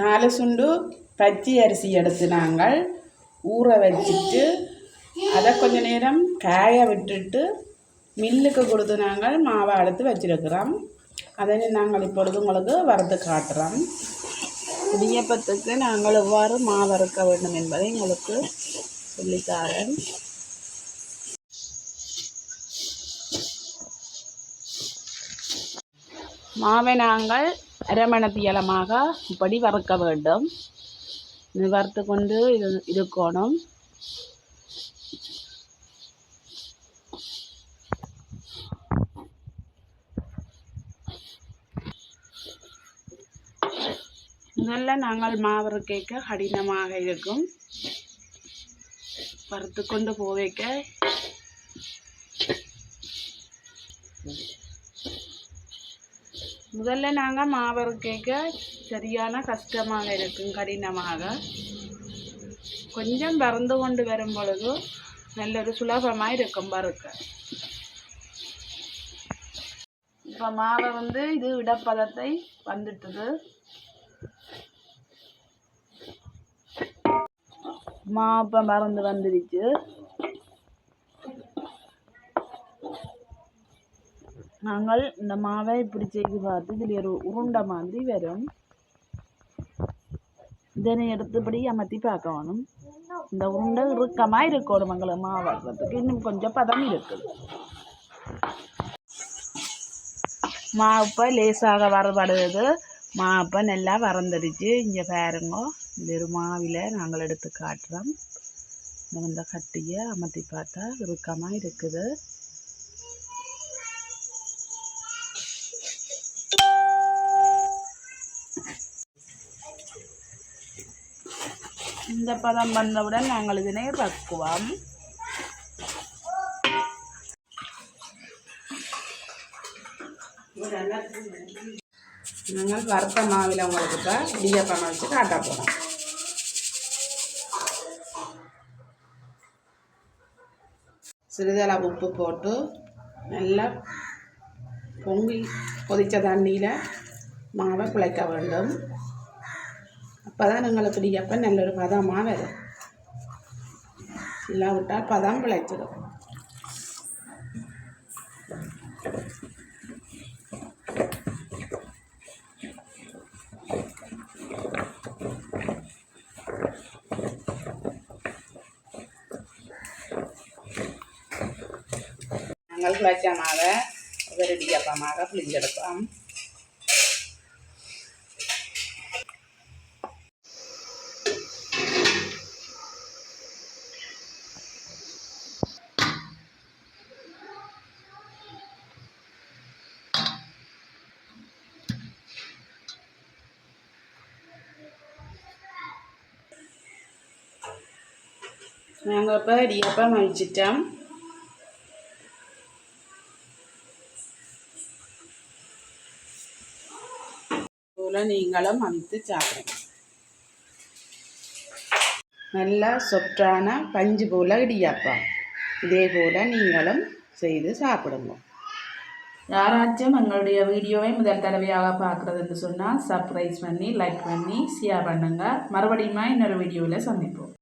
4 சுண்டு பச்சை அரிசி எடுத்து நாங்கள் ஊற வச்சுட்டு அதை கொஞ்ச நேரம் காய விட்டுட்டு மில்லுக்கு கொடுத்து நாங்கள் மாவை எடுத்து வச்சிருக்கிறோம். அதை நாங்கள் இப்பொழுது உங்களுக்கு வறுத்து காட்டுறோம். இடியப்பத்துக்கு நாங்கள் எவ்வாறு மாவு அறுக்க வேண்டும் என்பதை உங்களுக்கு சொல்லித்தாரேன். மாவை நாங்கள் அரைமணத்தியலமாக இப்படி வறுக்க வேண்டும். இது வறுத்து கொண்டு இருக்கணும். முதல்ல நாங்கள் மாவு கேட்க கடினமாக இருக்கும். வறுத்து கொண்டு போவைக்க முதல்ல நாங்கள் மாவு கேட்க சரியான கஷ்டமாக இருக்கும், கடினமாக. கொஞ்சம் வறந்து கொண்டு வரும் பொழுது நல்லொரு சுலபமாக இருக்கும் வறுக்க. இப்போ மாவை இது இடப்பதத்தை வந்துட்டுது. மாவை மறந்து வந்துடுச்சு. நாங்கள் இந்த மாவை இப்படி செய்து பார்த்து இதில் ஒரு உருண்டை மாதிரி வரும். இதனை எடுத்துப்படி அமர்த்தி பார்க்கணும். இந்த உருண்டை இறுக்கமாக இருக்கணும். எங்களுக்கு மாவு வர்றதுக்கு இன்னும் கொஞ்சம் பதம் இருக்குது. மாவுப்போ லேசாக வரப்படுது. மாவுப்போ நல்லா வறந்துடுச்சு. இங்கே பாருங்க, இந்த ஒரு மாவில் நாங்கள் எடுத்து காட்டுறோம். இந்த கட்டியை அமர்த்தி பார்த்தா இறுக்கமாக இருக்குது. இந்த பதம் வந்தவுடன் நாங்கள் இதனை ரக்குவோம். நாங்கள் வறுத்த மாவில் உங்களுக்கு இடியாப்பம் வச்சு காட்ட போகிறோம். சிறிதளவு உப்பு போட்டு நல்லா பொங்கி கொதித்த தண்ணியில் மாவை குழைக்க வேண்டும். அப்போ தான் எங்களுக்கு இடியாப்பம் நல்ல ஒரு பதமாக வரும். இல்லாவிட்டால் பதம் பிழைச்சிடும். நாங்கள் குழைச்ச மாவை ஒரு இடியாப்பமாக பிழிஞ்செடுப்போம். நாங்கள் இப்போ இடியாப்பம் வச்சிட்டோம். போல் நீங்களும் அமைத்து சாப்பிடுங்க. நல்ல சொற்றான பஞ்சு போல் இடியாப்பம். இதே போல் நீங்களும் செய்து சாப்பிடுங்க. யாராச்சும் எங்களுடைய வீடியோவை முதல் தடவையாக பார்க்குறதுன்னு சொன்னால் சப்ஸ்கிரைப் பண்ணி லைக் பண்ணி ஷேர் பண்ணுங்கள். மறுபடியும் இன்னொரு வீடியோவில் சந்திப்போம்.